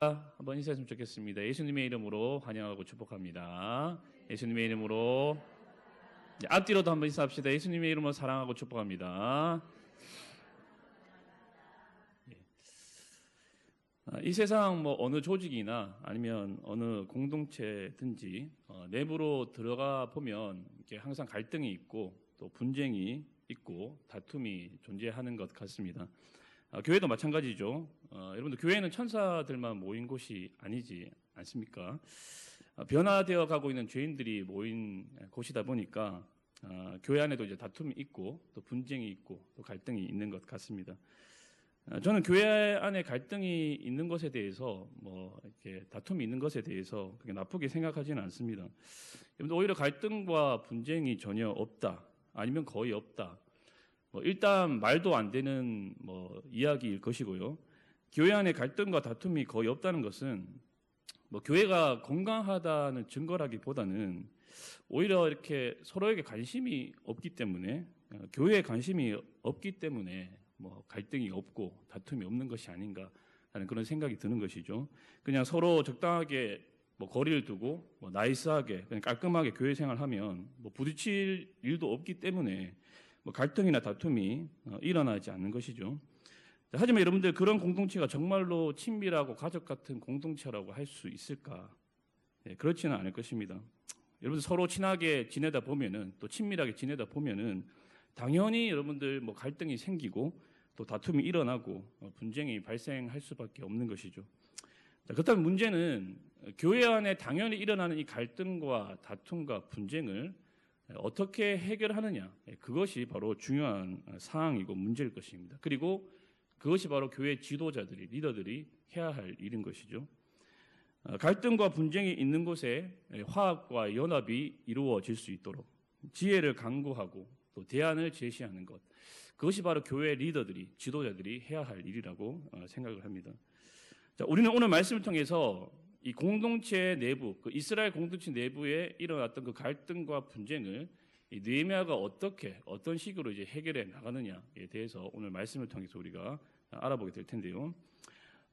한번 인사했으면 좋겠습니다. 예수님의 이름으로 환영하고 축복합니다. 예수님의 이름으로 앞뒤로도 한번 인사합시다. 예수님의 이름으로 사랑하고 축복합니다. 이 세상 어느 조직이나 아니면 어느 공동체든지 내부로 들어가 보면 이렇게 항상 갈등이 있고 또 분쟁이 있고 다툼이 존재하는 것 같습니다. 교회도 마찬가지죠. 여러분들 교회는 천사들만 모인 곳이 아니지 않습니까? 변화되어 가고 있는 죄인들이 모인 곳이다 보니까 교회 안에도 이제 다툼이 있고 또 분쟁이 있고 또 갈등이 있는 것 같습니다. 저는 교회 안에 갈등이 있는 것에 대해서 이렇게 다툼이 있는 것에 대해서 그렇게 나쁘게 생각하지는 않습니다. 여러분들 오히려 갈등과 분쟁이 전혀 없다, 아니면 거의 없다. 일단 말도 안 되는 이야기일 것이고요. 교회 안에 갈등과 다툼이 거의 없다는 것은 교회가 건강하다는 증거라기보다는 오히려 이렇게 서로에게 관심이 없기 때문에, 교회에 관심이 없기 때문에 갈등이 없고 다툼이 없는 것이 아닌가 하는 그런 생각이 드는 것이죠. 그냥 서로 적당하게 거리를 두고 나이스하게 그냥 깔끔하게 교회 생활하면 부딪힐 일도 없기 때문에 갈등이나 다툼이 일어나지 않는 것이죠. 하지만 여러분들, 그런 공동체가 정말로 친밀하고 가족 같은 공동체라고 할 수 있을까? 그렇지는 않을 것입니다. 여러분들 서로 친하게 지내다 보면은, 또 친밀하게 지내다 보면은 당연히 여러분들 갈등이 생기고 또 다툼이 일어나고 분쟁이 발생할 수밖에 없는 것이죠. 그렇다면 문제는 교회 안에 당연히 일어나는 이 갈등과 다툼과 분쟁을 어떻게 해결하느냐, 그것이 바로 중요한 사항이고 문제일 것입니다. 그리고 그것이 바로 교회 지도자들이, 리더들이 해야 할 일인 것이죠. 갈등과 분쟁이 있는 곳에 화합과 연합이 이루어질 수 있도록 지혜를 강구하고 또 대안을 제시하는 것, 그것이 바로 교회 리더들이, 지도자들이 해야 할 일이라고 생각을 합니다. 자, 우리는 오늘 말씀을 통해서 이 공동체 내부, 그 이스라엘 공동체 내부에 일어났던 그 갈등과 분쟁을 이 느헤미야가 어떤 식으로 이제 해결해 나가느냐에 대해서 오늘 말씀을 통해서 우리가 알아보게 될 텐데요.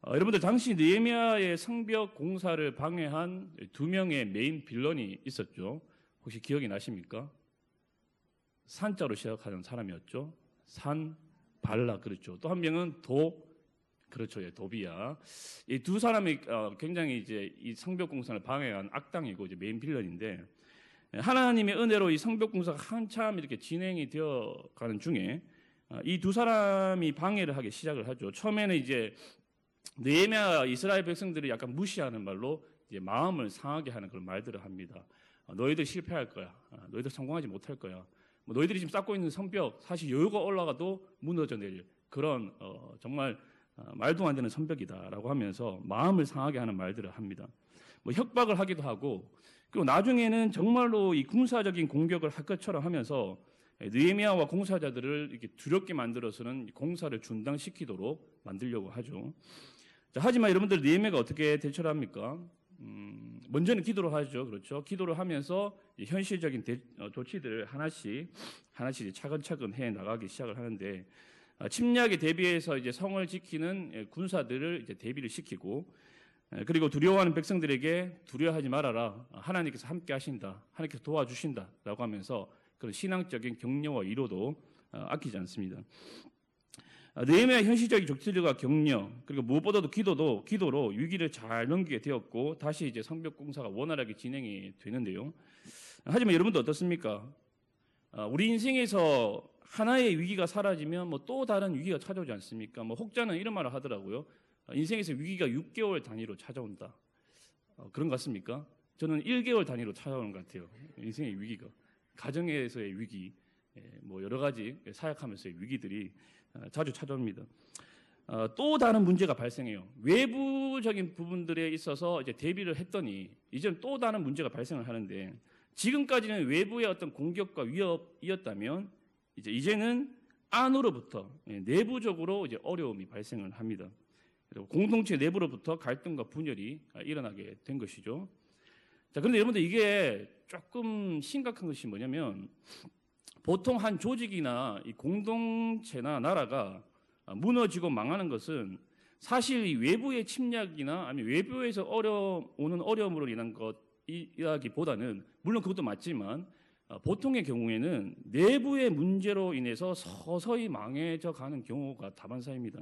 여러분들, 당시 느헤미야의 성벽 공사를 방해한 두 명의 메인 빌런이 있었죠. 혹시 기억이 나십니까? 산자로 시작하는 사람이었죠. 산발락, 그렇죠. 또 한 명은 그렇죠. 도비야. 이 두 사람이 굉장히 이제 이 성벽 공사를 방해한 악당이고 이제 메인 빌런인데, 하나님의 은혜로 이 성벽 공사가 한참 이렇게 진행이 되어 가는 중에 이 두 사람이 방해를 하기 시작을 하죠. 처음에는 이제 느헤미야 이스라엘 백성들이 약간 무시하는 말로 이제 마음을 상하게 하는 그런 말들을 합니다. 너희들 실패할 거야. 너희들 성공하지 못할 거야. 너희들이 지금 쌓고 있는 성벽, 사실 여유가 올라가도 무너져 내릴 그런 정말 말도 안 되는 성벽이다라고 하면서 마음을 상하게 하는 말들을 합니다. 협박을 하기도 하고, 그리고 나중에는 정말로 이 군사적인 공격을 할 것처럼 하면서 느헤미야와 공사자들을 이렇게 두렵게 만들어서는 공사를 중단시키도록 만들려고 하죠. 자, 하지만 여러분들, 느헤미야가 어떻게 대처를 합니까? 먼저는 기도를 하죠. 그렇죠. 기도를 하면서 현실적인 조치들을 하나씩 차근차근 해 나가기 시작을 하는데, 침략에 대비해서 이제 성을 지키는 군사들을 이제 대비를 시키고, 그리고 두려워하는 백성들에게 두려워하지 말아라. 하나님께서 함께 하신다. 하나님께서 도와주신다라고 하면서 그런 신앙적인 격려와 위로도 아끼지 않습니다. 느헤미야의 현실적인 조치들과 격려, 그리고 무엇보다도 기도로 위기를 잘 넘기게 되었고, 다시 이제 성벽 공사가 원활하게 진행이 되는데요. 하지만 여러분도 어떻습니까? 우리 인생에서 하나의 위기가 사라지면 또 다른 위기가 찾아오지 않습니까? 혹자는 이런 말을 하더라고요. 인생에서 위기가 6개월 단위로 찾아온다. 그런 것 같습니까? 저는 1개월 단위로 찾아오는 것 같아요. 인생의 위기가. 가정에서의 위기, 여러 가지 사역하면서의 위기들이 자주 찾아옵니다. 또 다른 문제가 발생해요. 외부적인 부분들에 있어서 이제 대비를 했더니 이제는 또 다른 문제가 발생을 하는데, 지금까지는 외부의 어떤 공격과 위협이었다면 이제는 안으로부터, 내부적으로 이제 어려움이 발생을 합니다. 그리고 공동체 내부로부터 갈등과 분열이 일어나게 된 것이죠. 자, 그런데 여러분들, 이게 조금 심각한 것이 뭐냐면, 보통 한 조직이나 이 공동체나 나라가 무너지고 망하는 것은 사실 이 외부의 침략이나 아니면 외부에서 오는 어려움으로 인한 것 이야기보다는 물론 그것도 맞지만 보통의 경우에는 내부의 문제로 인해서 서서히 망해져 가는 경우가 다반사입니다.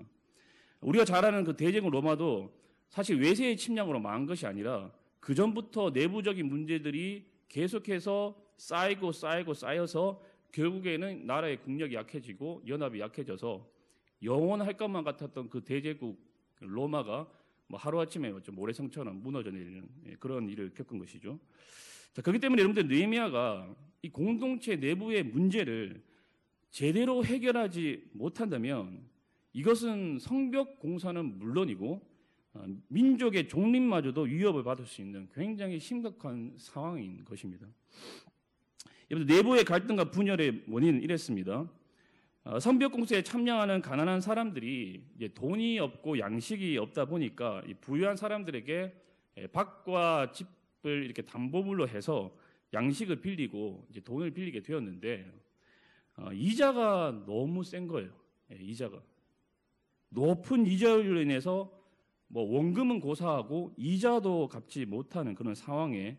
우리가 잘 아는 그 대제국 로마도 사실 외세의 침략으로 망한 것이 아니라 그 전부터 내부적인 문제들이 계속해서 쌓여서 결국에는 나라의 국력이 약해지고 연합이 약해져서 영원할 것만 같았던 그 대제국 로마가 뭐 하루아침에 모래성처럼 무너져 내리는 그런 일을 겪은 것이죠. 자, 그렇기 때문에 여러분들 느헤미야가 이 공동체 내부의 문제를 제대로 해결하지 못한다면 이것은 성벽 공사는 물론이고 민족의 존립마저도 위협을 받을 수 있는 굉장히 심각한 상황인 것입니다. 여러분 내부의 갈등과 분열의 원인은 이랬습니다. 성벽 공사에 참여하는 가난한 사람들이 이제 돈이 없고 양식이 없다 보니까 이 부유한 사람들에게 밭과 집을 이렇게 담보물로 해서 양식을 빌리고 이제 돈을 빌리게 되었는데 이자가 너무 센 거예요. 이자가 높은 이자율로 인해서 뭐 원금은 고사하고 이자도 갚지 못하는 그런 상황에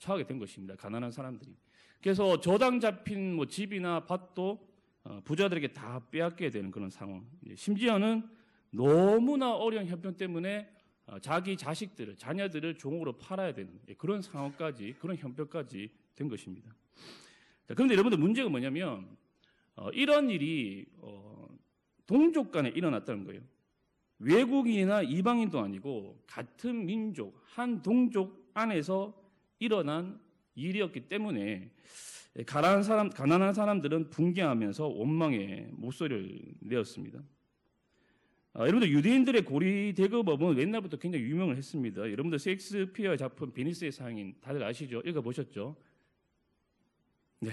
처하게 된 것입니다. 가난한 사람들이. 그래서 저당 잡힌 뭐 집이나 밭도 부자들에게 다 빼앗게 되는 그런 상황. 심지어는 너무나 어려운 형편 때문에 자기 자식들을, 자녀들을 종으로 팔아야 되는 그런 상황까지, 그런 형편까지 된 것입니다. 자, 그런데 여러분들 문제가 뭐냐면 이런 일이 동족 간에 일어났다는 거예요. 외국인이나 이방인도 아니고 같은 민족, 한 동족 안에서 일어난 일이었기 때문에 가난한 사람들은 붕괴하면서 원망의 목소리를 내었습니다. 여러분들 유대인들의 고리 대급업은 옛날부터 굉장히 유명을 했습니다. 여러분들 셰익스피어의 작품 베니스의 상인 다들 아시죠? 읽어보셨죠? 네.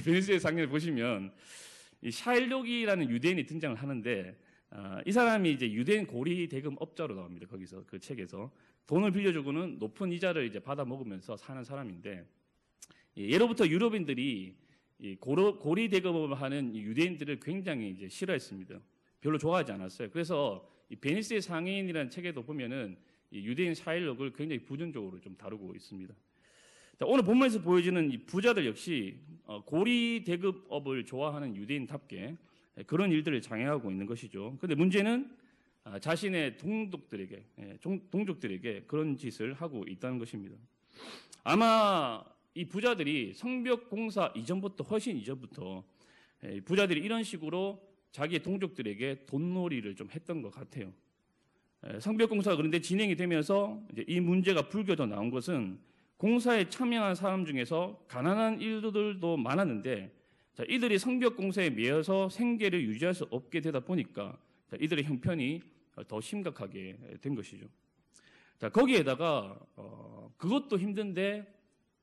베니스의 상인을 보시면 이 샤일록이라는 유대인이 등장을 하는데 이 사람이 이제 유대인 고리 대금업자로 나옵니다. 거기서 그 책에서 돈을 빌려주고는 높은 이자를 이제 받아 먹으면서 사는 사람인데 예로부터 유럽인들이 고리 대금업을 하는 유대인들을 굉장히 이제 싫어했습니다. 별로 좋아하지 않았어요. 그래서 이 베니스의 상인이라는 책에도 보면은 이 유대인 샤일록을 굉장히 부정적으로 좀 다루고 있습니다. 자, 오늘 본문에서 보여지는 이 부자들 역시 고리 대금업을 좋아하는 유대인답게 그런 일들을 장애하고 있는 것이죠. 그런데 문제는 자신의 동족들에게 그런 짓을 하고 있다는 것입니다. 아마 이 부자들이 성벽 공사 이전부터 훨씬 이전부터 부자들이 이런 식으로 자기의 동족들에게 돈놀이를 좀 했던 것 같아요. 성벽 공사가 그런데 진행이 되면서 이제 이 문제가 불거져 나온 것은 공사에 참여한 사람 중에서 가난한 일들도 많았는데 이들이 성벽 공사에 매여서 생계를 유지할 수 없게 되다 보니까 이들의 형편이 더 심각하게 된 것이죠. 자, 거기에다가 그것도 힘든데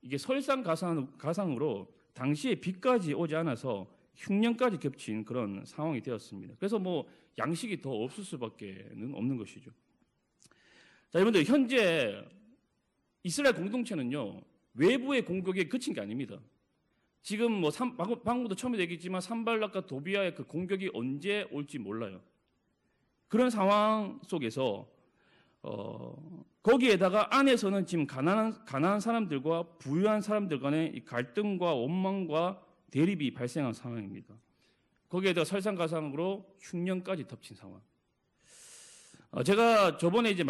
이게 설상가상으로 당시에 비까지 오지 않아서 흉년까지 겹친 그런 상황이 되었습니다. 그래서 뭐 양식이 더 없을 수밖에는 없는 것이죠. 자, 여러분들 현재 이스라엘 공동체는요 외부의 공격에 그친 게 아닙니다. 지금 뭐 방금도 처음에 얘기했지만 산발락과 도비아의 그 공격이 언제 올지 몰라요. 그런 상황 속에서 거기에다가 안에서는 지금 가난한 사람들과 부유한 사람들 간의 이 갈등과 원망과 대립이 발생한 상황입니다. 거기에다가 설상가상으로 흉년까지 덮친 상황. 제가 저번에 이제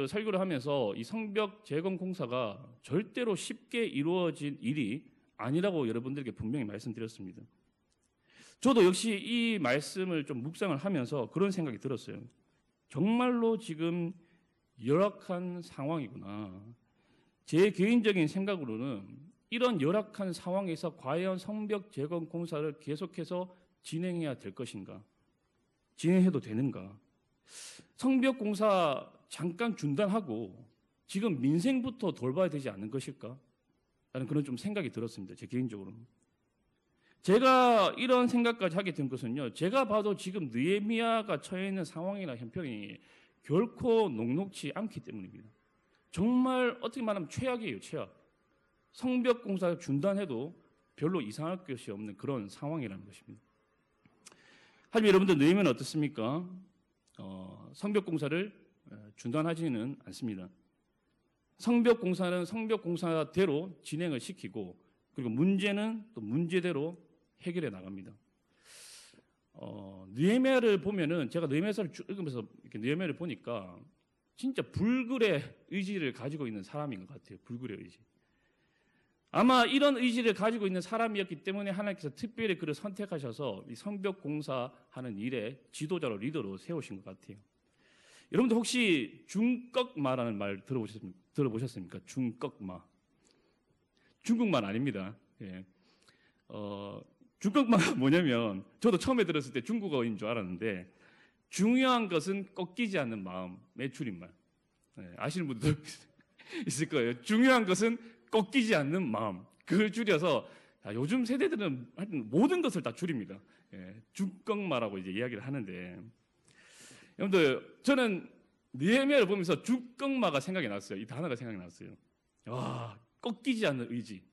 설교를 하면서 이 성벽 재건 공사가 절대로 쉽게 이루어진 일이 아니라고 여러분들에게 분명히 말씀드렸습니다. 저도 역시 이 말씀을 좀 묵상을 하면서 그런 생각이 들었어요. 정말로 지금 열악한 상황이구나. 제 개인적인 생각으로는 이런 열악한 상황에서 과연 성벽 재건 공사를 계속해서 진행해야 될 것인가? 진행해도 되는가? 성벽 공사 잠깐 중단하고 지금 민생부터 돌봐야 되지 않는 것일까? 라는 그런 좀 생각이 들었습니다. 제 개인적으로는. 제가 이런 생각까지 하게 된 것은요. 제가 봐도 지금 느헤미야가 처해 있는 상황이나 형편이 결코 녹록치 않기 때문입니다. 정말 어떻게 말하면 최악이에요. 최악. 성벽 공사를 중단해도 별로 이상할 것이 없는 그런 상황이라는 것입니다. 하지만 여러분들 느헤미야는 어떻습니까? 성벽공사를 중단하지는 않습니다. 성벽공사는 성벽공사대로 진행을 시키고 그리고 문제는 또 문제대로 해결해 나갑니다. 느헤미야를 보면은 제가 느헤미야서를 쭉 읽으면서 이렇게 느헤미야를 보니까 진짜 불굴의 의지를 가지고 있는 사람인 것 같아요. 불굴의 의지. 아마 이런 의지를 가지고 있는 사람이었기 때문에 하나님께서 특별히 그를 선택하셔서 이 성벽 공사하는 일에 지도자로 리더로 세우신 것 같아요. 여러분들 혹시 중꺽마라는 말 들어보셨습니까? 중꺽마. 중국말 아닙니다. 예. 중꺽마가 뭐냐면 저도 처음에 들었을 때 중국어인 줄 알았는데 중요한 것은 꺾이지 않는 마음의 줄임말. 예, 아시는 분들 있을 거예요. 중요한 것은 꺾이지 않는 마음. 그걸 줄여서 요즘 세대들은 하여튼 모든 것을 다 줄입니다. 예, 중꺽마라고 이제 이야기를 하는데 여러분들 저는 느헤미야를 보면서 중꺽마가 생각이 났어요. 이 단어가 생각이 났어요. 와, 꺾이지 않는 의지,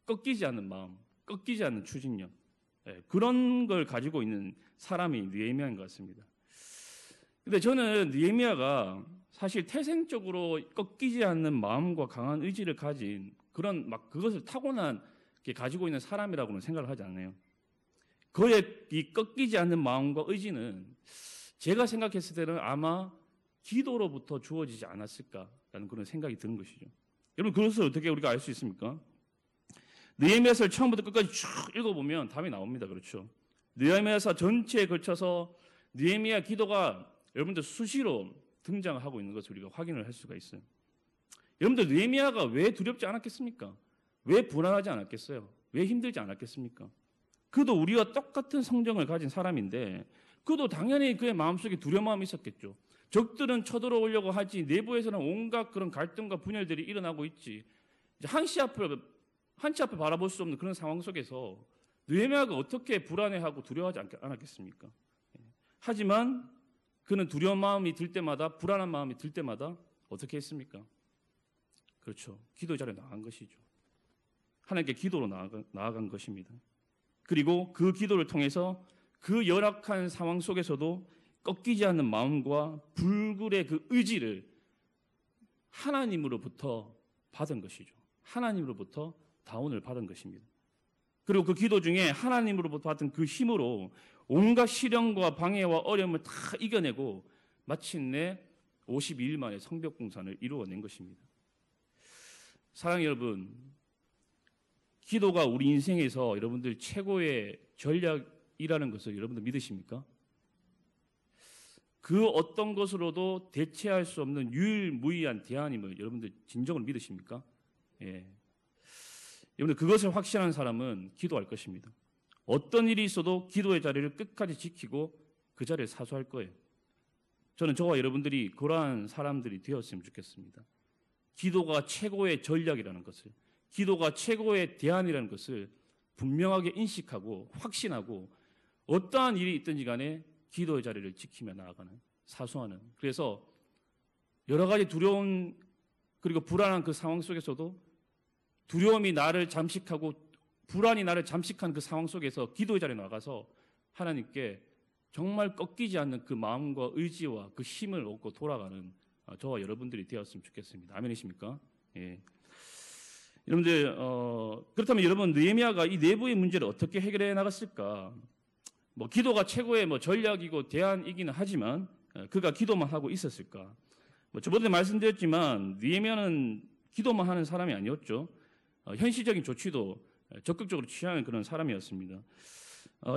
꺾이지 않는 마음, 꺾이지 않는 추진력. 예, 그런 걸 가지고 있는 사람이 느헤미야인 것 같습니다. 근데 저는 느헤미야가 사실 태생적으로 꺾이지 않는 마음과 강한 의지를 가진 그런 막 그것을 타고난 게 가지고 있는 사람이라고는 생각을 하지 않아요. 그의 이 꺾이지 않는 마음과 의지는 제가 생각했을 때는 아마 기도로부터 주어지지 않았을까라는 그런 생각이 드는 것이죠. 여러분 그것을 어떻게 우리가 알 수 있습니까? 느헤미야서를 처음부터 끝까지 쭉 읽어보면 답이 나옵니다. 그렇죠? 느헤미야서 전체에 걸쳐서 느헤미야 기도가 여러분들 수시로 등장하고 있는 것을 우리가 확인을 할 수가 있어요. 여러분들 느헤미야가 왜 두렵지 않았겠습니까? 왜 불안하지 않았겠어요? 왜 힘들지 않았겠습니까? 그도 우리와 똑같은 성정을 가진 사람인데 그도 당연히 그의 마음속에 두려움이 있었겠죠. 적들은 쳐들어오려고 하지 내부에서는 온갖 그런 갈등과 분열들이 일어나고 있지. 한치 앞을 바라볼 수 없는 그런 상황 속에서 느헤미야가 어떻게 불안해하고 두려워하지 않았겠습니까? 하지만 그는 두려운 마음이 들 때마다 불안한 마음이 들 때마다 어떻게 했습니까? 그렇죠. 기도 자리에 나간 것이죠. 하나님께 기도로 나아간 것입니다. 그리고 그 기도를 통해서 그 열악한 상황 속에서도 꺾이지 않는 마음과 불굴의 그 의지를 하나님으로부터 받은 것이죠. 하나님으로부터 다운을 받은 것입니다. 그리고 그 기도 중에 하나님으로부터 받은 그 힘으로 온갖 시련과 방해와 어려움을 다 이겨내고 마침내 52일 만에 성벽 공사를 이루어낸 것입니다. 사랑하는 여러분, 기도가 우리 인생에서 여러분들 최고의 전략이라는 것을 여러분들 믿으십니까? 그 어떤 것으로도 대체할 수 없는 유일무이한 대안임을 여러분들 진정으로 믿으십니까? 예. 여러분들 그것을 확신하는 사람은 기도할 것입니다. 어떤 일이 있어도 기도의 자리를 끝까지 지키고 그 자리를 사수할 거예요. 저는 저와 여러분들이 그러한 사람들이 되었으면 좋겠습니다. 기도가 최고의 전략이라는 것을, 기도가 최고의 대안이라는 것을 분명하게 인식하고 확신하고 어떠한 일이 있든지 간에 기도의 자리를 지키며 나아가는, 사수하는. 그래서 여러 가지 두려운 그리고 불안한 그 상황 속에서도 두려움이 나를 잠식하고 불안이 나를 잠식한 그 상황 속에서 기도의 자리에 나가서 하나님께 정말 꺾이지 않는 그 마음과 의지와 그 힘을 얻고 돌아가는 저와 여러분들이 되었으면 좋겠습니다. 아멘이십니까? 예. 여러분들 그렇다면 여러분 느헤미야가 이 내부의 문제를 어떻게 해결해 나갔을까? 뭐 기도가 최고의 전략이고 대안이기는 하지만 그가 기도만 하고 있었을까? 저번에 말씀드렸지만 느헤미야는 기도만 하는 사람이 아니었죠. 현실적인 조치도 적극적으로 취하는 그런 사람이었습니다.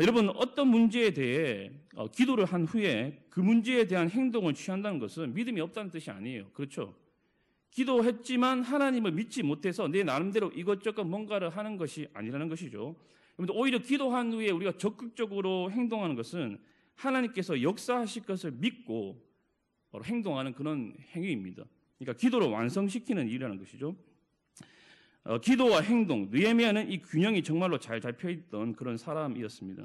여러분 어떤 문제에 대해 기도를 한 후에 그 문제에 대한 행동을 취한다는 것은 믿음이 없다는 뜻이 아니에요. 그렇죠? 기도했지만 하나님을 믿지 못해서 내 나름대로 이것저것 뭔가를 하는 것이 아니라는 것이죠. 오히려 기도한 후에 우리가 적극적으로 행동하는 것은 하나님께서 역사하실 것을 믿고 바로 행동하는 그런 행위입니다. 그러니까 기도를 완성시키는 일이라는 것이죠. 기도와 행동, 느헤미야는 이 균형이 정말로 잘 잡혀있던 그런 사람이었습니다.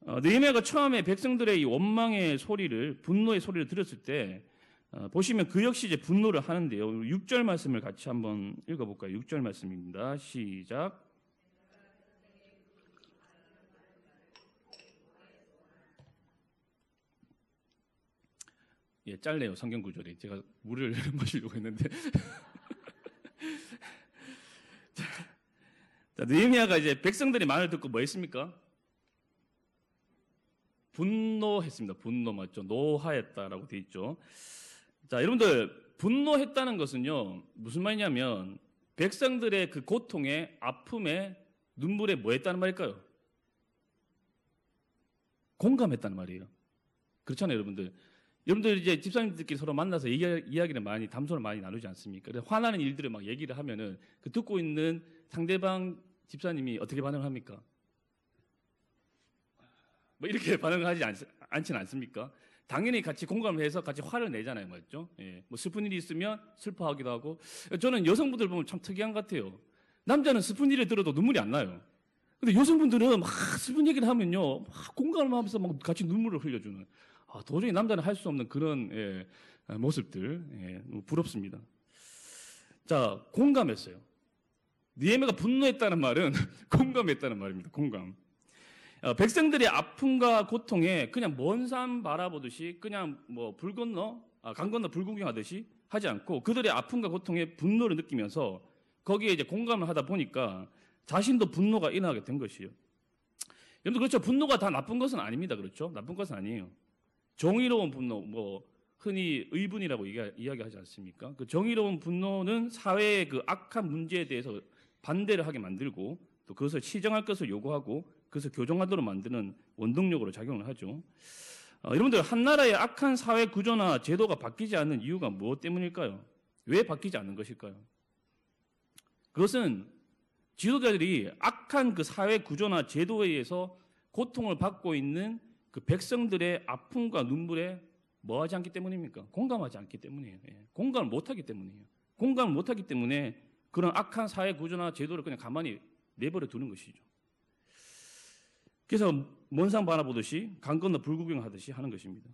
느헤미야가 처음에 백성들의 이 원망의 소리를, 분노의 소리를 들었을 때 보시면 그 역시 이제 분노를 하는데요. 6절 말씀을 같이 한번 읽어볼까요? 6절 말씀입니다. 시작. 예, 짧네요. 성경 구절이. 제가 물을 마시려고 했는데. 자, 느헤미야가 이제 백성들의 말을 듣고 뭐 했습니까? 분노했습니다. 분노 맞죠? 노하였다라고 돼 있죠. 자, 여러분들 분노했다는 것은요 무슨 말이냐면 백성들의 그 고통에 아픔에 눈물에 뭐 했다는 말일까요? 공감했다는 말이에요. 그렇잖아요, 여러분들. 여러분들 이제 집사님들끼리 서로 만나서 이야기를 많이 담소를 많이 나누지 않습니까? 그래서 화나는 일들을 막 얘기를 하면은 그 듣고 있는 상대방 집사님이 어떻게 반응을 합니까? 뭐 이렇게 반응하지 않지는 않습니까? 당연히 같이 공감을 해서 같이 화를 내잖아요, 맞죠? 예. 뭐 슬픈 일이 있으면 슬퍼하기도 하고. 저는 여성분들 보면 참 특이한 것 같아요. 남자는 슬픈 일을 들어도 눈물이 안 나요. 근데 여성분들은 막 슬픈 얘기를 하면요, 막 공감을 하면서 막 같이 눈물을 흘려주는. 도저히 남자는 할 수 없는 그런 모습들, 너무 부럽습니다. 자, 공감했어요. 느헤미야가 분노했다는 말은 공감했다는 말입니다. 공감. 백성들의 아픔과 고통에 그냥 먼 산 바라보듯이 그냥 뭐 강 건너 불 구경하듯이 하지 않고 그들의 아픔과 고통에 분노를 느끼면서 거기에 이제 공감을 하다 보니까 자신도 분노가 일어나게 된 것이에요. 여러분 그렇죠. 분노가 다 나쁜 것은 아닙니다. 그렇죠? 나쁜 것은 아니에요. 정의로운 분노, 뭐 흔히 의분이라고 이야기하지 않습니까? 그 정의로운 분노는 사회의 그 악한 문제에 대해서 반대를 하게 만들고 또 그것을 시정할 것을 요구하고 그것을 교정하도록 만드는 원동력으로 작용을 하죠. 여러분들 한 나라의 악한 사회 구조나 제도가 바뀌지 않는 이유가 무엇 때문일까요? 왜 바뀌지 않는 것일까요? 그것은 지도자들이 악한 그 사회 구조나 제도에 의해서 고통을 받고 있는 그 백성들의 아픔과 눈물에 뭐하지 않기 때문입니까? 공감하지 않기 때문이에요. 공감을 못하기 때문이에요. 공감을 못하기 때문에 그런 악한 사회 구조나 제도를 그냥 가만히 내버려 두는 것이죠. 그래서 먼 산 바라보듯이 강 건너 불구경하듯이 하는 것입니다.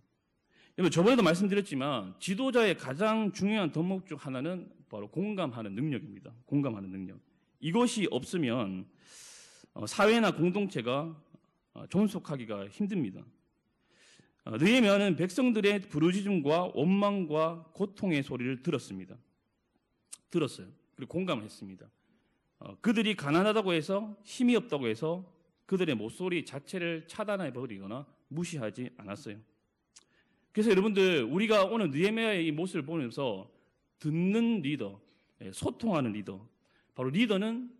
여러분 저번에도 말씀드렸지만 지도자의 가장 중요한 덕목 중 하나는 바로 공감하는 능력입니다. 공감하는 능력. 이것이 없으면 사회나 공동체가 존속하기가 힘듭니다. 느헤미야는 백성들의 부르짖음과 원망과 고통의 소리를 들었습니다. 들었어요. 그리고 공감했습니다. 그들이 가난하다고 해서 힘이 없다고 해서 그들의 목소리 자체를 차단해 버리거나 무시하지 않았어요. 그래서 여러분들 우리가 오늘 느헤미야의 이 모습을 보면서 듣는 리더, 소통하는 리더, 바로 리더는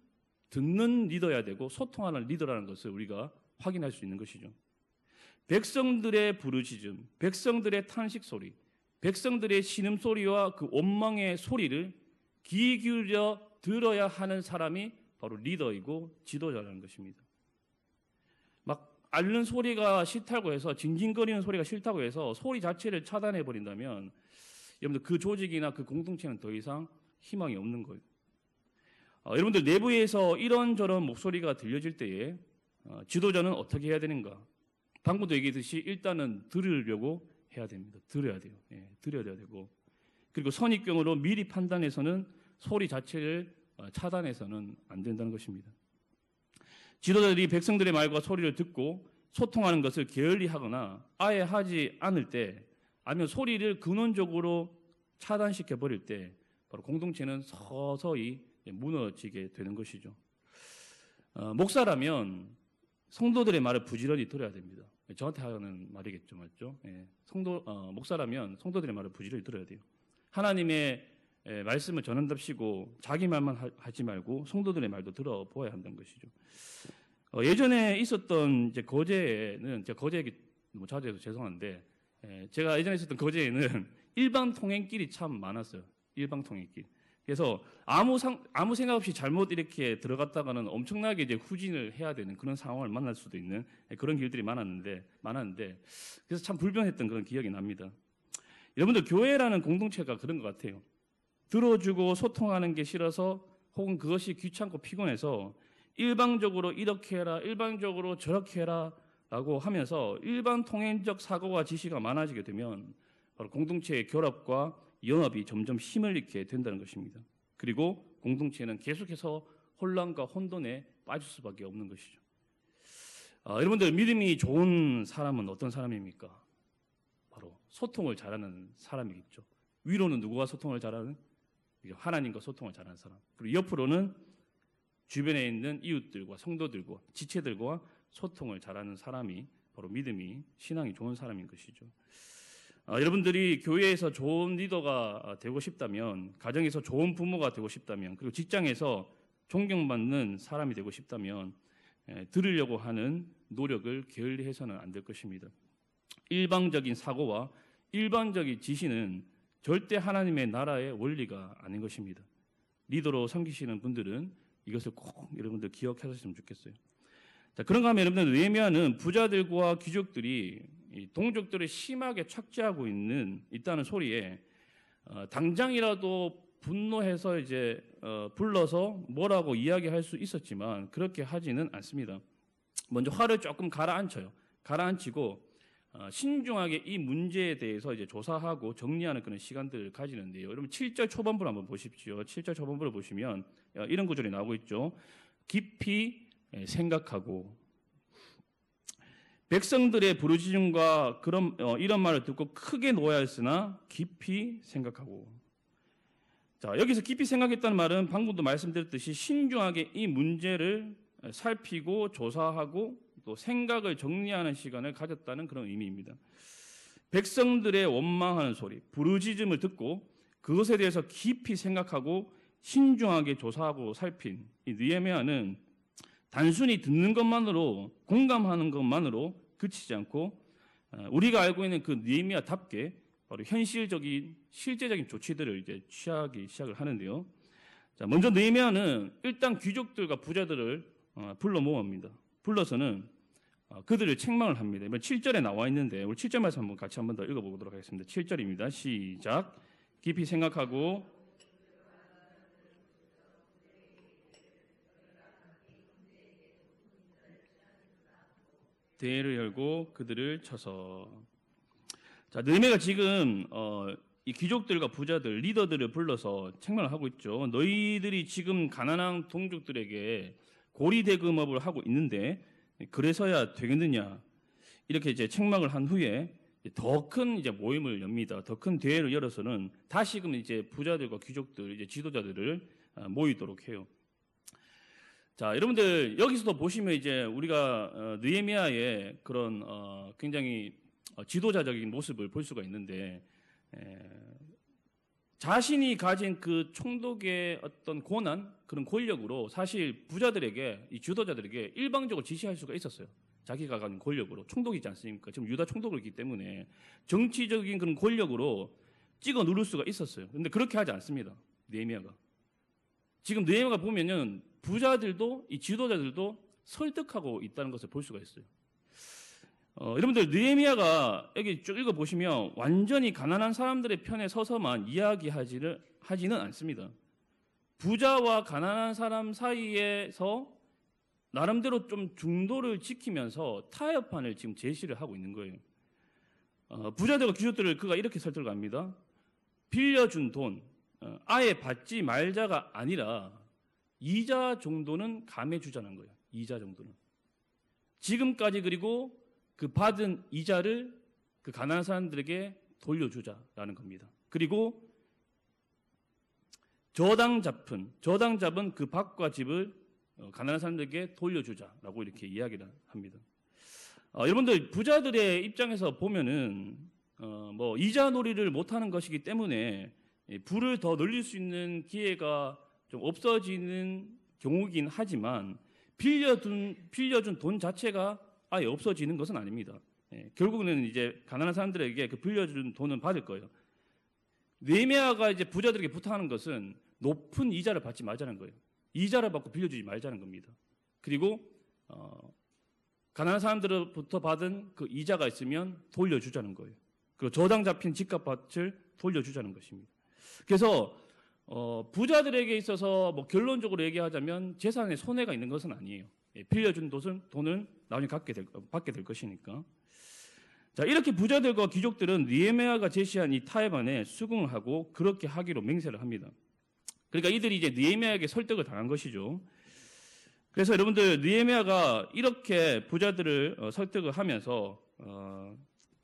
듣는 리더여야 되고 소통하는 리더라는 것을 우리가 확인할 수 있는 것이죠. 백성들의 부르짖음, 백성들의 탄식 소리, 백성들의 신음소리와 그 원망의 소리를 귀 기울여 들어야 하는 사람이 바로 리더이고 지도자라는 것입니다. 막 앓는 소리가 싫다고 해서 징징거리는 소리가 싫다고 해서 소리 자체를 차단해 버린다면 여러분들 그 조직이나 그 공동체는 더 이상 희망이 없는 거예요. 여러분들 내부에서 이런저런 목소리가 들려질 때에 지도자는 어떻게 해야 되는가? 방금도 얘기했듯이 일단은 들으려고 해야 됩니다. 들어야 돼요. 들어야 되고 그리고 선입견으로 미리 판단해서는 소리 자체를 차단해서는 안 된다는 것입니다. 지도자들이 백성들의 말과 소리를 듣고 소통하는 것을 게을리하거나 아예 하지 않을 때 아니면 소리를 근원적으로 차단시켜 버릴 때 바로 공동체는 서서히 무너지게 되는 것이죠. 목사라면 성도들의 말을 부지런히 들어야 됩니다. 저한테 하는 말이겠죠, 맞죠? 목사라면 성도들의 말을 부지런히 들어야 돼요. 하나님의 말씀을 전한답시고 자기 말만 하지 말고 성도들의 말도 들어보아야 한다는 것이죠. 예전에 있었던 이제 거제에는 제가 거제 얘기 뭐 자주 해서 죄송한데 제가 예전에 있었던 거제에는 일방 통행길이 참 많았어요. 일방 통행길. 그래서 아무 생각 없이 잘못 이렇게 들어갔다가는 엄청나게 이제 후진을 해야 되는 그런 상황을 만날 수도 있는 그런 길들이 많았는데 그래서 참 불편했던 그런 기억이 납니다. 여러분들 교회라는 공동체가 그런 것 같아요. 들어주고 소통하는 게 싫어서 혹은 그것이 귀찮고 피곤해서 일방적으로 이렇게 해라, 일방적으로 저렇게 해라 라고 하면서 일반 통행적 사고와 지시가 많아지게 되면 바로 공동체의 결합과 연합이 점점 힘을 잃게 된다는 것입니다. 그리고 공동체는 계속해서 혼란과 혼돈에 빠질 수밖에 없는 것이죠. 여러분들 믿음이 좋은 사람은 어떤 사람입니까? 바로 소통을 잘하는 사람이겠죠. 위로는 누구와 소통을 잘하는? 하나님과 소통을 잘하는 사람. 그리고 옆으로는 주변에 있는 이웃들과 성도들과 지체들과 소통을 잘하는 사람이 바로 믿음이 신앙이 좋은 사람인 것이죠. 여러분들이 교회에서 좋은 리더가 되고 싶다면, 가정에서 좋은 부모가 되고 싶다면, 그리고 직장에서 존경받는 사람이 되고 싶다면 들으려고 하는 노력을 게을리해서는 안 될 것입니다. 일방적인 사고와 일방적인 지시는 절대 하나님의 나라의 원리가 아닌 것입니다. 리더로 섬기시는 분들은 이것을 꼭 여러분들 기억하셨으면 좋겠어요. 자, 그런가 하면 여러분들 느헤미야는 부자들과 귀족들이 동족들을 심하게 착취하고 있다는 소리에 당장이라도 분노해서 이제 불러서 뭐라고 이야기할 수 있었지만 그렇게 하지는 않습니다. 먼저 화를 조금 가라앉혀요. 가라앉히고 신중하게 이 문제에 대해서 이제 조사하고 정리하는 그런 시간들을 가지는데요. 여러분 7절 초반부를 한번 보십시오. 7절 초반부를 보시면 이런 구절이 나오고 있죠. 깊이 생각하고 백성들의 부르짖음과 이런 말을 듣고 크게 노하였으나 깊이 생각하고. 자, 여기서 깊이 생각했다는 말은 방금도 말씀드렸듯이 신중하게 이 문제를 살피고 조사하고 또 생각을 정리하는 시간을 가졌다는 그런 의미입니다. 백성들의 원망하는 소리, 부르짖음을 듣고 그것에 대해서 깊이 생각하고 신중하게 조사하고 살핀 이 느헤미야는 단순히 듣는 것만으로, 공감하는 것만으로 그치지 않고 우리가 알고 있는 그 느헤미야답게 바로 현실적인 실제적인 조치들을 이제 취하기 시작을 하는데요. 자, 먼저 느헤미야는 일단 귀족들과 부자들을 불러 모읍니다. 불러서는 그들을 책망을 합니다. 이번 7절에 나와 있는데 우리 7절 말씀 한번 같이 한번 더 읽어보도록 하겠습니다. 7절입니다. 시작. 깊이 생각하고 대회를 열고 그들을 쳐서. 자, 느헤미야가 지금 이 귀족들과 부자들, 리더들을 불러서 책망을 하고 있죠. 너희들이 지금 가난한 동족들에게 고리대금업을 하고 있는데 그래서야 되겠느냐? 이렇게 이제 책망을 한 후에 더 큰 이제 모임을 엽니다. 더 큰 대회를 열어서는 다시금 이제 부자들과 귀족들, 이제 지도자들을 모이도록 해요. 자, 여러분들 여기서도 보시면 이제 우리가 느헤미야의 그런 굉장히 지도자적인 모습을 볼 수가 있는데 자신이 가진 그 총독의 어떤 권한, 그런 권력으로 사실 부자들에게, 이 지도자들에게 일방적으로 지시할 수가 있었어요. 자기가 가진 권력으로. 총독이지 않습니까? 지금 유다 총독이기 때문에 정치적인 그런 권력으로 찍어 누를 수가 있었어요. 그런데 그렇게 하지 않습니다. 느헤미야가. 지금 느헤미야가 보면은 부자들도 이 지도자들도 설득하고 있다는 것을 볼 수가 있어요. 여러분들 느헤미야가 여기 쭉 읽어보시면 완전히 가난한 사람들의 편에 서서만 이야기하지는 않습니다. 부자와 가난한 사람 사이에서 나름대로 좀 중도를 지키면서 타협판을 지금 제시를 하고 있는 거예요. 부자들과 귀족들을 그가 이렇게 설득을 합니다. 빌려준 돈 아예 받지 말자가 아니라 이자 정도는 감해주자는 거예요. 이자 정도는. 지금까지 그리고 그 받은 이자를 그 가난한 사람들에게 돌려주자라는 겁니다. 그리고 저당 잡은 그 밭과 집을 가난한 사람들에게 돌려주자라고 이렇게 이야기를 합니다. 여러분들 부자들의 입장에서 보면은 뭐 이자 놀이를 못하는 것이기 때문에 부를 더 늘릴 수 있는 기회가 좀 없어지는 경우이긴 하지만 빌려준 돈 자체가 아예 없어지는 것은 아닙니다. 결국은 이제 가난한 사람들에게 그 빌려준 돈은 받을 거예요. 느헤미야가 이제 부자들에게 부탁하는 것은 높은 이자를 받지 말자는 거예요. 이자를 받고 빌려주지 말자는 겁니다. 그리고 가난한 사람들로부터 받은 그 이자가 있으면 돌려주자는 거예요. 그리고 저당 잡힌 집값밭을 돌려주자는 것입니다. 그래서 부자들에게 있어서 뭐 결론적으로 얘기하자면 재산에 손해가 있는 것은 아니에요. 빌려준 돈을 나중에 받게 될 것이니까. 자, 이렇게 부자들과 귀족들은 느헤미야가 제시한 이 타협안에 수긍을 하고 그렇게 하기로 맹세를 합니다. 그러니까 이들이 이제 느헤미야에게 설득을 당한 것이죠. 그래서 여러분들 느헤미야가 이렇게 부자들을 설득을 하면서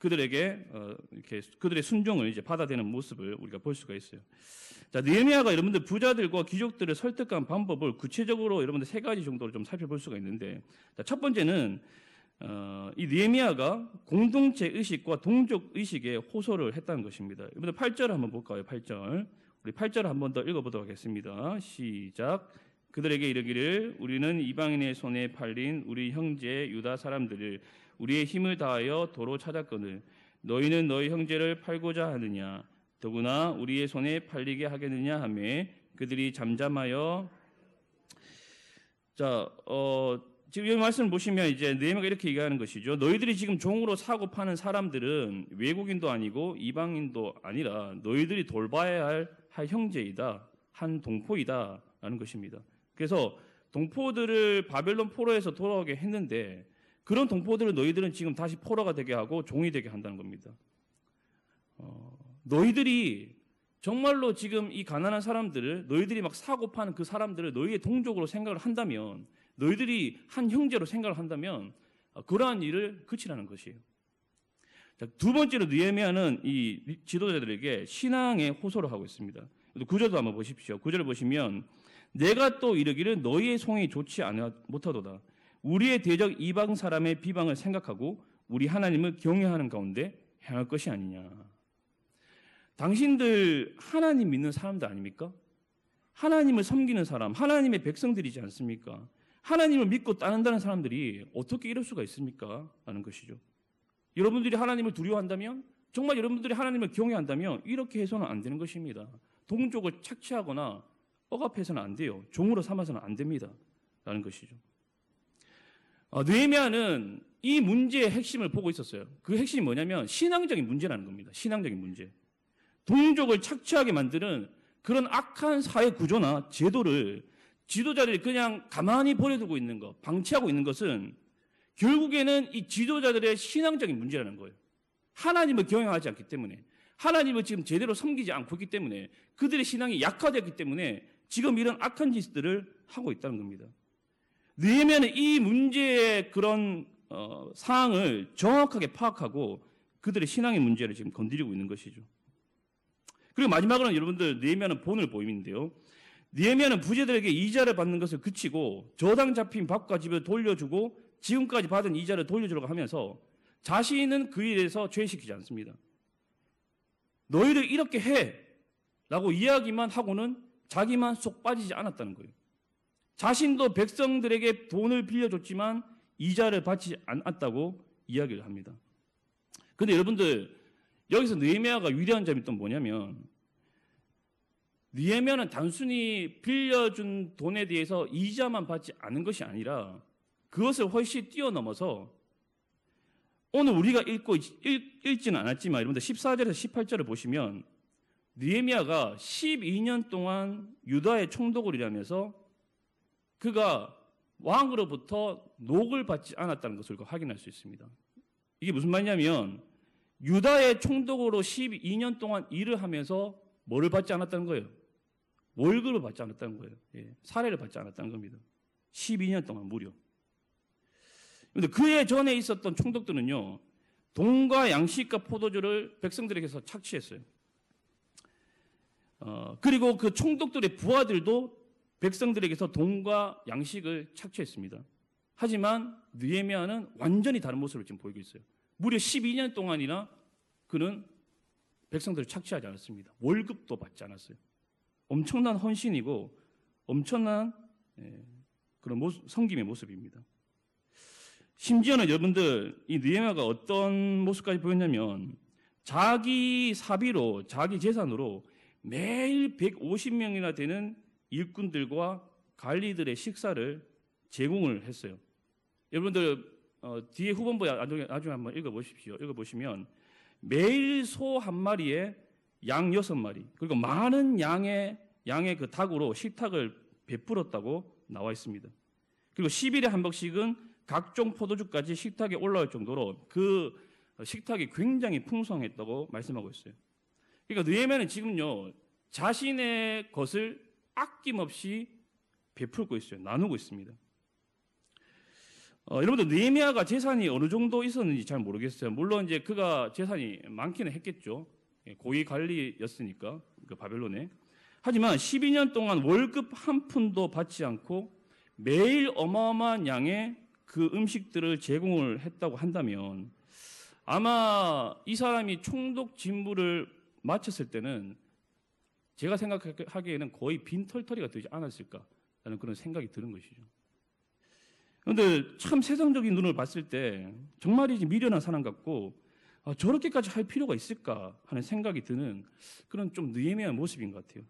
그들에게 이렇게 그들의 순종을 이제 받아들이는 모습을 우리가 볼 수가 있어요. 자, 느헤미야가 여러분들 부자들과 귀족들을 설득한 방법을 구체적으로 여러분들 세 가지 정도로 좀 살펴볼 수가 있는데, 자, 첫 번째는 이 느헤미야가 공동체 의식과 동족 의식에 호소를 했다는 것입니다. 여러분들 8절을 한번 볼까요? 8절. 우리 8절을 한번 더 읽어보도록 하겠습니다. 시작. 그들에게 이르기를 우리는 이방인의 손에 팔린 우리 형제 유다 사람들을 우리의 힘을 다하여 도로 찾았거늘 너희는 너희 형제를 팔고자 하느냐 더구나 우리의 손에 팔리게 하겠느냐 하며 그들이 잠잠하여. 자, 지금 이 말씀을 보시면 이제 느헤미야가 이렇게 얘기하는 것이죠. 너희들이 지금 종으로 사고 파는 사람들은 외국인도 아니고 이방인도 아니라 너희들이 돌봐야 할 형제이다, 한 동포이다라는 것입니다. 그래서 동포들을 바벨론 포로에서 돌아오게 했는데 그런 동포들을 너희들은 지금 다시 포로가 되게 하고 종이 되게 한다는 겁니다. 너희들이 정말로 지금 이 가난한 사람들을 너희들이 막 사고 파는 그 사람들을 너희의 동족으로 생각을 한다면, 너희들이 한 형제로 생각을 한다면 그러한 일을 그치라는 것이에요. 자, 두 번째로 느헤미야는 이 지도자들에게 신앙의 호소를 하고 있습니다. 9절도 한번 보십시오. 9절을 보시면 내가 또 이르기를 너희의 송이 좋지 못하도다. 우리의 대적 이방 사람의 비방을 생각하고 우리 하나님을 경외하는 가운데 행할 것이 아니냐. 당신들 하나님 믿는 사람들 아닙니까? 하나님을 섬기는 사람, 하나님의 백성들이지 않습니까? 하나님을 믿고 따른다는 사람들이 어떻게 이럴 수가 있습니까? 라는 것이죠. 여러분들이 하나님을 두려워한다면, 정말 여러분들이 하나님을 경외한다면 이렇게 해서는 안 되는 것입니다. 동족을 착취하거나 억압해서는 안 돼요. 종으로 삼아서는 안 됩니다. 라는 것이죠. 느헤미야는 이 문제의 핵심을 보고 있었어요. 그 핵심이 뭐냐면 신앙적인 문제라는 겁니다. 신앙적인 문제. 동족을 착취하게 만드는 그런 악한 사회 구조나 제도를 지도자들이 그냥 가만히 버려두고 있는 것, 방치하고 있는 것은 결국에는 이 지도자들의 신앙적인 문제라는 거예요. 하나님을 경외하지 않기 때문에, 하나님을 지금 제대로 섬기지 않고 있기 때문에, 그들의 신앙이 약화되었기 때문에 지금 이런 악한 짓들을 하고 있다는 겁니다. 느헤미야는 이 문제의 그런 사항을 정확하게 파악하고 그들의 신앙의 문제를 지금 건드리고 있는 것이죠. 그리고 마지막으로는 여러분들 느헤미야는 본을 보임인데요. 느헤미야는 부자들에게 이자를 받는 것을 그치고 저당 잡힌 밥과 집을 돌려주고 지금까지 받은 이자를 돌려주려고 하면서 자신은 그 일에서 죄시키지 않습니다. 너희들 이렇게 해 라고 이야기만 하고는 자기만 쏙 빠지지 않았다는 거예요. 자신도 백성들에게 돈을 빌려줬지만 이자를 받지 않았다고 이야기를 합니다. 그런데 여러분들 여기서 느헤미야가 위대한 점이 또 뭐냐면 느헤미야는 단순히 빌려준 돈에 대해서 이자만 받지 않은 것이 아니라 그것을 훨씬 뛰어넘어서 오늘 우리가 읽지는 않았지만 여러분들 14절에서 18절을 보시면 느헤미야가 12년 동안 유다의 총독을 일하면서 그가 왕으로부터 녹을 받지 않았다는 것을 확인할 수 있습니다. 이게 무슨 말이냐면 유다의 총독으로 12년 동안 일을 하면서 뭐를 받지 않았다는 거예요? 월급을 받지 않았다는 거예요. 예, 사례를 받지 않았다는 겁니다. 12년 동안 무려. 그런데 그해 전에 있었던 총독들은요, 돈과 양식과 포도주를 백성들에게서 착취했어요. 그리고 그 총독들의 부하들도 백성들에게서 돈과 양식을 착취했습니다. 하지만 느헤미야는 완전히 다른 모습을 지금 보이고 있어요. 무려 12년 동안이나 그는 백성들을 착취하지 않았습니다. 월급도 받지 않았어요. 엄청난 헌신이고 엄청난 그런 섬김의 모습입니다. 심지어는 여러분들 이 느헤미야가 어떤 모습까지 보였냐면 자기 사비로, 자기 재산으로 매일 150명이나 되는 일꾼들과 관리들의 식사를 제공을 했어요. 여러분들 뒤에 후반부에 나중에 한번 읽어보십시오. 읽어보시면 매일 소 한 마리에 양 6마리 그리고 많은 양의 그 닭으로 식탁을 베풀었다고 나와 있습니다. 그리고 10일에 한 번씩은 각종 포도주까지 식탁에 올라올 정도로 그 식탁이 굉장히 풍성했다고 말씀하고 있어요. 그러니까 느헤미야는 지금요 자신의 것을 아낌없이 베풀고 있어요. 나누고 있습니다. 여러분들 느헤미야가 재산이 어느 정도 있었는지 잘 모르겠어요. 물론 이제 그가 재산이 많기는 했겠죠. 고위 관리였으니까 그 바벨론에. 하지만 12년 동안 월급 한 푼도 받지 않고 매일 어마어마한 양의 그 음식들을 제공을 했다고 한다면 아마 이 사람이 총독 직무를 마쳤을 때는 제가 생각하기에는 거의 빈털터리가 되지 않았을까라는 그런 생각이 드는 것이죠. 그런데 참 세상적인 눈을 봤을 때 정말이지 미련한 사람 같고 저렇게까지 할 필요가 있을까 하는 생각이 드는 그런 좀 느헤미야의 모습인 것 같아요.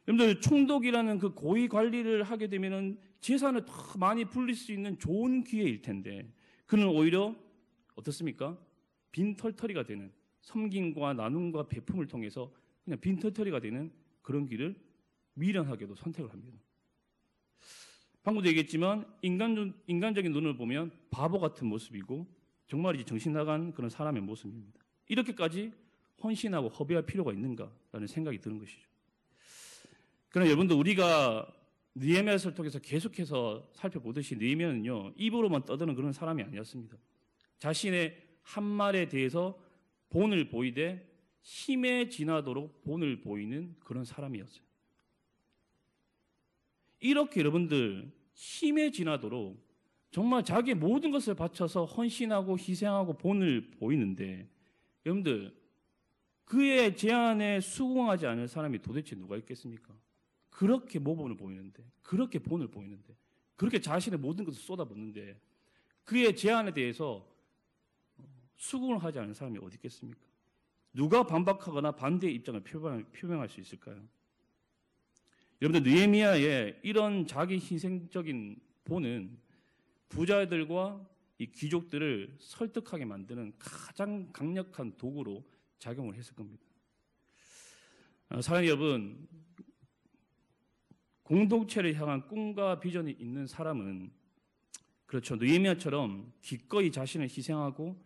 여러분들 총독이라는 그 고위 관리를 하게 되면은 재산을 더 많이 불릴 수 있는 좋은 기회일 텐데 그는 오히려 어떻습니까? 빈털터리가 되는 섬김과 나눔과 베품을 통해서 그냥 빈털터리가 되는 그런 길을 미련하게도 선택을 합니다. 방금도 얘기했지만 인간적인 눈을 보면 바보 같은 모습이고 정말 정신 나간 그런 사람의 모습입니다. 이렇게까지 헌신하고 허비할 필요가 있는가라는 생각이 드는 것이죠. 그러나 여러분들 우리가 느헤미야서를 통해서 계속해서 살펴보듯이 느헤미야는요 입으로만 떠드는 그런 사람이 아니었습니다. 자신의 한 말에 대해서 본을 보이되 힘에 지나도록 본을 보이는 그런 사람이었어요. 이렇게 여러분들 힘에 지나도록 정말 자기의 모든 것을 바쳐서 헌신하고 희생하고 본을 보이는데 여러분들 그의 제안에 수긍하지 않을 사람이 도대체 누가 있겠습니까? 그렇게 모범을 보이는데 그렇게 본을 보이는데 그렇게 자신의 모든 것을 쏟아붓는데 그의 제안에 대해서 수긍을 하지 않은 사람이 어디 있겠습니까? 누가 반박하거나 반대의 입장을 표명할 수 있을까요? 여러분들 느헤미야의 이런 자기 희생적인 본은 부자들과 이 귀족들을 설득하게 만드는 가장 강력한 도구로 작용을 했을 겁니다. 사랑하는 여러분, 공동체를 향한 꿈과 비전이 있는 사람은 그렇죠. 느헤미야처럼 기꺼이 자신을 희생하고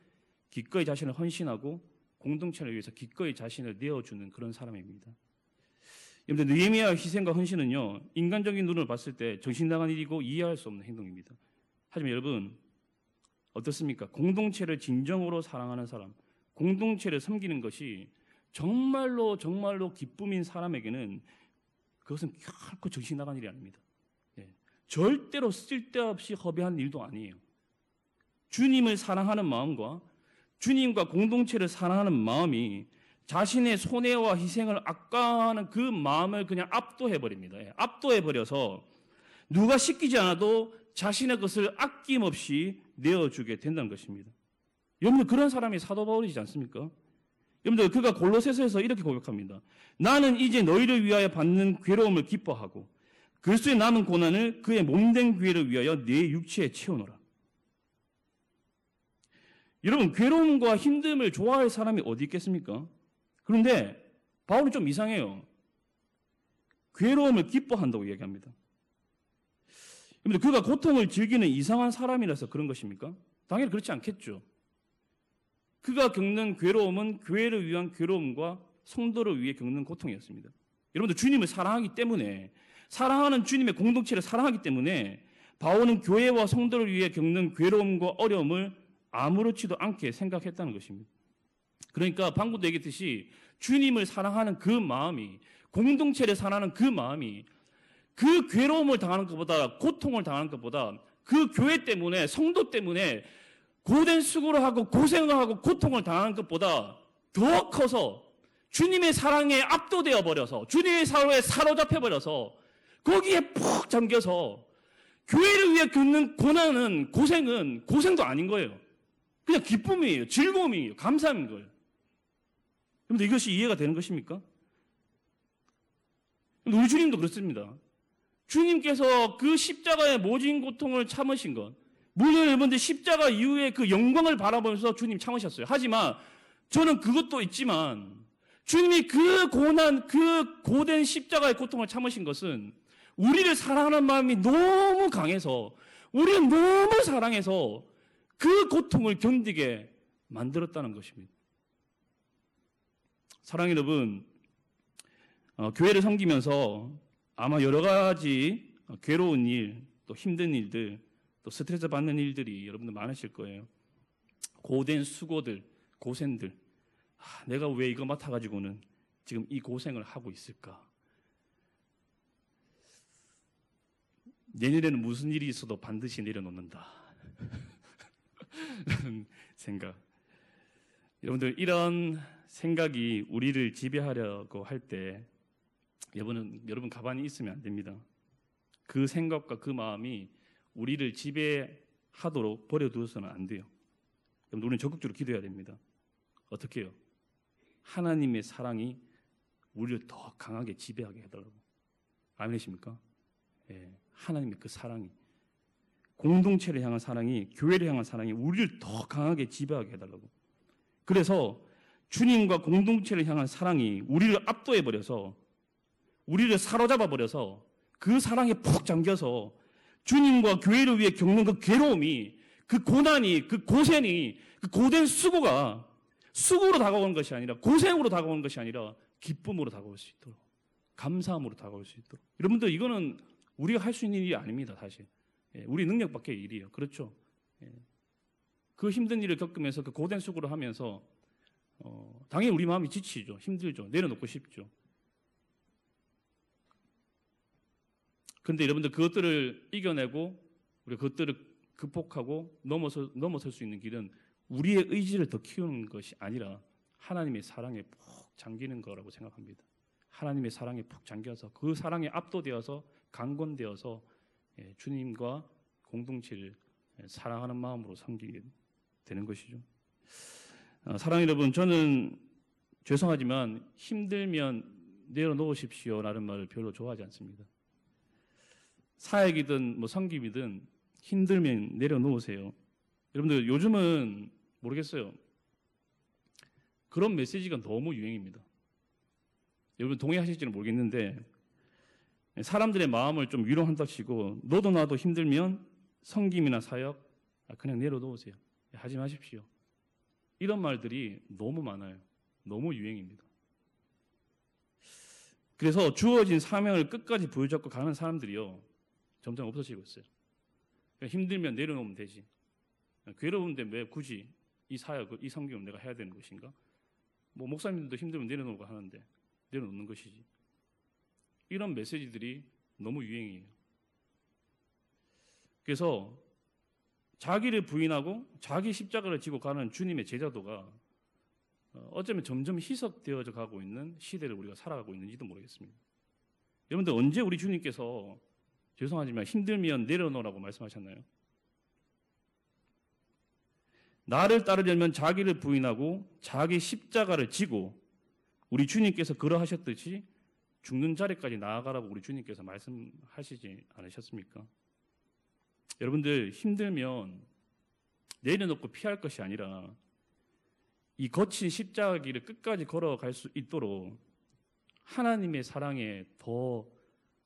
기꺼이 자신을 헌신하고 공동체를 위해서 기꺼이 자신을 내어주는 그런 사람입니다. 여러분들 느헤미야의 희생과 헌신은요 인간적인 눈을 봤을 때 정신나간 일이고 이해할 수 없는 행동입니다. 하지만 여러분 어떻습니까? 공동체를 진정으로 사랑하는 사람, 공동체를 섬기는 것이 정말로 기쁨인 사람에게는 그것은 결코 정신나간 일이 아닙니다. 절대로 쓸데없이 허비한 일도 아니에요. 주님을 사랑하는 마음과 주님과 공동체를 사랑하는 마음이 자신의 손해와 희생을 악화하는 그 마음을 그냥 압도해버립니다. 압도해버려서 누가 시키지 않아도 자신의 것을 아낌없이 내어주게 된다는 것입니다. 여러분 그런 사람이 사도 바울이지 않습니까? 여러분들 그가 골로새서에서 이렇게 고백합니다. 나는 이제 너희를 위하여 받는 괴로움을 기뻐하고 그리스도의 남은 고난을 그의 몸된 기회를 위하여 내 육체에 채우노라. 여러분 괴로움과 힘듦을 좋아할 사람이 어디 있겠습니까? 그런데 바울은 좀 이상해요. 괴로움을 기뻐한다고 얘기합니다. 여러분들 그가 고통을 즐기는 이상한 사람이라서 그런 것입니까? 당연히 그렇지 않겠죠. 그가 겪는 괴로움은 교회를 위한 괴로움과 성도를 위해 겪는 고통이었습니다. 여러분들 주님을 사랑하기 때문에 사랑하는 주님의 공동체를 사랑하기 때문에 바울은 교회와 성도를 위해 겪는 괴로움과 어려움을 아무렇지도 않게 생각했다는 것입니다. 그러니까 방금도 얘기했듯이 주님을 사랑하는 그 마음이 공동체를 사랑하는 그 마음이 그 괴로움을 당하는 것보다 고통을 당하는 것보다 그 교회 때문에 성도 때문에 고된 수고를 하고 고생을 하고 고통을 당하는 것보다 더 커서 주님의 사랑에 압도되어 버려서 주님의 사랑에 사로잡혀 버려서 거기에 푹 잠겨서 교회를 위해 겪는 고난은 고생은 고생도 아닌 거예요. 그냥 기쁨이에요. 즐거움이에요. 감사인 거예요. 그런데 이것이 이해가 되는 것입니까? 우리 주님도 그렇습니다. 주님께서 그 십자가의 모진 고통을 참으신 것, 물론 여러분들 십자가 이후에 그 영광을 바라보면서 주님 참으셨어요. 하지만 저는 그것도 있지만 주님이 그 고난, 그 고된 십자가의 고통을 참으신 것은 우리를 사랑하는 마음이 너무 강해서 우리를 너무 사랑해서 그 고통을 견디게 만들었다는 것입니다. 사랑하는 여러분, 교회를 섬기면서 아마 여러 가지 괴로운 일, 또 힘든 일들 또 스트레스 받는 일들이 여러분들 많으실 거예요. 고된 수고들, 고생들. 내가 왜 이거 맡아가지고는 지금 이 고생을 하고 있을까? 내년에는 무슨 일이 있어도 반드시 내려놓는다. 라는 생각. 여러분들 이런 생각이 우리를 지배하려고 할 때 여러분 가만히 있으면 안 됩니다. 그 생각과 그 마음이 우리를 지배하도록 버려두어서는 안 돼요. 여러분 우리는 적극적으로 기도해야 됩니다. 어떻게 해요? 하나님의 사랑이 우리를 더 강하게 지배하게 해달라고. 아멘이십니까? 예, 하나님의 그 사랑이, 공동체를 향한 사랑이, 교회를 향한 사랑이 우리를 더 강하게 지배하게 해달라고. 그래서 주님과 공동체를 향한 사랑이 우리를 압도해버려서, 우리를 사로잡아버려서 그 사랑에 푹 잠겨서 주님과 교회를 위해 겪는 그 괴로움이, 그 고난이, 그 고생이, 그 고된 수고가 수고로 다가오는 것이 아니라, 고생으로 다가오는 것이 아니라 기쁨으로 다가올 수 있도록, 감사함으로 다가올 수 있도록. 여러분들 이거는 우리가 할 수 있는 일이 아닙니다. 사실 우리 능력 밖의 일이에요. 그렇죠? 그 힘든 일을 겪으면서 그 고된 수고를 하면서 당연히 우리 마음이 지치죠. 힘들죠. 내려놓고 싶죠. 그런데 여러분들 그것들을 이겨내고 우리가 그것들을 극복하고 넘어설 수 있는 길은 우리의 의지를 더 키우는 것이 아니라 하나님의 사랑에 푹 잠기는 거라고 생각합니다. 하나님의 사랑에 푹 잠겨서 그 사랑에 압도되어서 강권되어서 주님과 공동체를 사랑하는 마음으로 섬기게 되는 것이죠. 사랑하는 여러분, 저는 죄송하지만 힘들면 내려놓으십시오라는 말을 별로 좋아하지 않습니다. 사역이든 뭐 섬김이든 힘들면 내려놓으세요. 여러분들 요즘은 모르겠어요. 그런 메시지가 너무 유행입니다. 여러분 동의하실지는 모르겠는데 사람들의 마음을 좀 위로한답시고 너도 나도 힘들면 섬김이나 사역 그냥 내려놓으세요. 하지 마십시오. 이런 말들이 너무 많아요. 너무 유행입니다. 그래서 주어진 사명을 끝까지 부여잡고 가는 사람들이요 점점 없어지고 있어요. 힘들면 내려놓으면 되지. 괴로운데 왜 굳이 이 사역을, 이 섬김을 내가 해야 되는 것인가? 뭐 목사님들도 힘들면 내려놓고 하는데 내려놓는 것이지. 이런 메시지들이 너무 유행이에요. 그래서 자기를 부인하고 자기 십자가를 지고 가는 주님의 제자도가 어쩌면 점점 희석되어져 가고 있는 시대를 우리가 살아가고 있는지도 모르겠습니다. 여러분들 언제 우리 주님께서 죄송하지만 힘들면 내려놓으라고 말씀하셨나요? 나를 따르려면 자기를 부인하고 자기 십자가를 지고 우리 주님께서 그러하셨듯이 죽는 자리까지 나아가라고 우리 주님께서 말씀하시지 않으셨습니까? 여러분들 힘들면 내려놓고 피할 것이 아니라 이 거친 십자가 길을 끝까지 걸어갈 수 있도록 하나님의 사랑에 더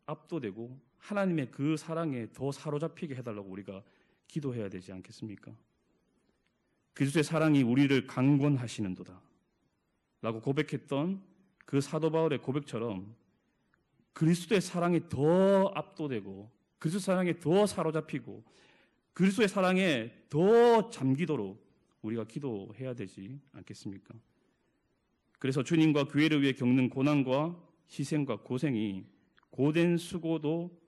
압도되고 하나님의 그 사랑에 더 사로잡히게 해달라고 우리가 기도해야 되지 않겠습니까? 그리스도의 사랑이 우리를 강권하시는도다 라고 고백했던 그 사도 바울의 고백처럼 그리스도의 사랑에 더 압도되고 그리스도의 사랑에 더 사로잡히고 그리스도의 사랑에 더 잠기도록 우리가 기도해야 되지 않겠습니까? 그래서 주님과 교회를 위해 겪는 고난과 희생과 고생이 고된 수고도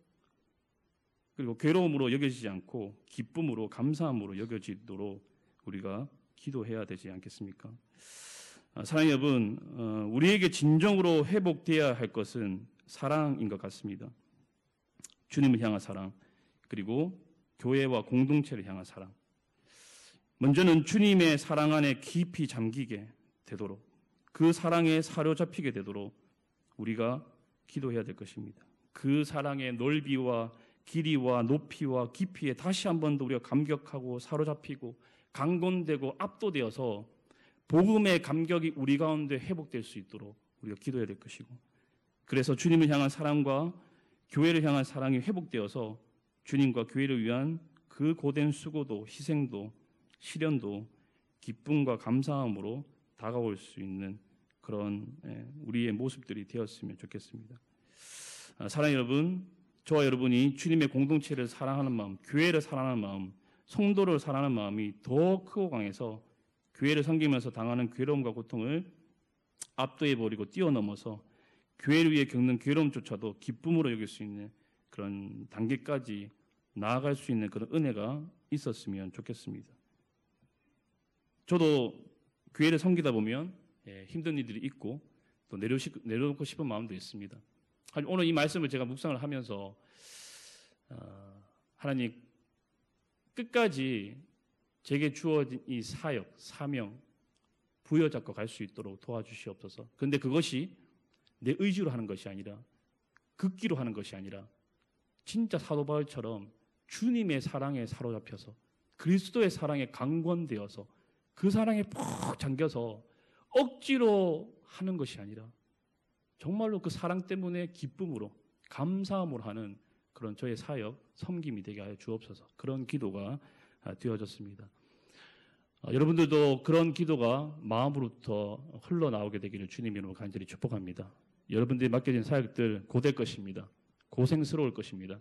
그리고 괴로움으로 여겨지지 않고 기쁨으로 감사함으로 여겨지도록 우리가 기도해야 되지 않겠습니까? 사랑하는 여러분, 우리에게 진정으로 회복되어야 할 것은 사랑인 것 같습니다. 주님을 향한 사랑, 그리고 교회와 공동체를 향한 사랑. 먼저는 주님의 사랑 안에 깊이 잠기게 되도록, 그 사랑에 사로잡히게 되도록 우리가 기도해야 될 것입니다. 그 사랑의 넓이와 길이와 높이와 깊이에 다시 한 번 더 우리가 감격하고 사로잡히고 강권되고 압도되어서 복음의 감격이 우리 가운데 회복될 수 있도록 우리가 기도해야 될 것이고, 그래서 주님을 향한 사랑과 교회를 향한 사랑이 회복되어서 주님과 교회를 위한 그 고된 수고도 희생도 시련도 기쁨과 감사함으로 다가올 수 있는 그런 우리의 모습들이 되었으면 좋겠습니다. 사랑하는 여러분, 저와 여러분이 주님의 공동체를 사랑하는 마음, 교회를 사랑하는 마음, 성도를 사랑하는 마음이 더 크고 강해서 교회를 섬기면서 당하는 괴로움과 고통을 압도해버리고 뛰어넘어서 교회를 위해 겪는 괴로움조차도 기쁨으로 여길 수 있는 그런 단계까지 나아갈 수 있는 그런 은혜가 있었으면 좋겠습니다. 저도 교회를 섬기다 보면 힘든 일들이 있고 또 내려놓고 싶은 마음도 있습니다. 오늘 이 말씀을 제가 묵상을 하면서 하나님 끝까지 제게 주어진 이 사역, 사명 부여잡고 갈 수 있도록 도와주시옵소서. 그런데 그것이 내 의지로 하는 것이 아니라 극기로 하는 것이 아니라 진짜 사도 바울처럼 주님의 사랑에 사로잡혀서 그리스도의 사랑에 강권되어서 그 사랑에 푹 잠겨서 억지로 하는 것이 아니라 정말로 그 사랑 때문에 기쁨으로 감사함으로 하는 그런 저의 사역, 섬김이 되게 하여 주옵소서. 그런 기도가 되어졌습니다. 여러분들도 그런 기도가 마음으로부터 흘러나오게 되기를 주님 이름으로 간절히 축복합니다. 여러분들이 맡겨진 사역들 고될 것입니다. 고생스러울 것입니다.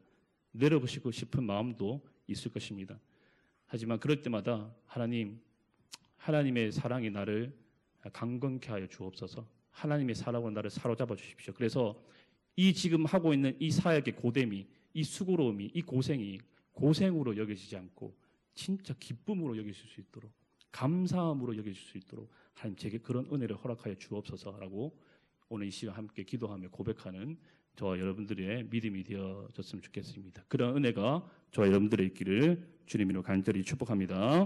내려보시고 싶은 마음도 있을 것입니다. 하지만 그럴 때마다 하나님의 사랑이 나를 강건케 하여 주옵소서. 하나님의 사랑으로 나를 사로잡아 주십시오. 그래서 이 지금 하고 있는 이 사역의 고됨이, 이 수고로움이, 이 고생이 고생으로 여겨지지 않고 진짜 기쁨으로 여기실 수 있도록, 감사함으로 여기실 수 있도록 하나님 제게 그런 은혜를 허락하여 주옵소서라고 오늘 이 시간 함께 기도하며 고백하는 저와 여러분들의 믿음이 되어졌으면 좋겠습니다. 그런 은혜가 저와 여러분들의 있기를 주님으로 간절히 축복합니다.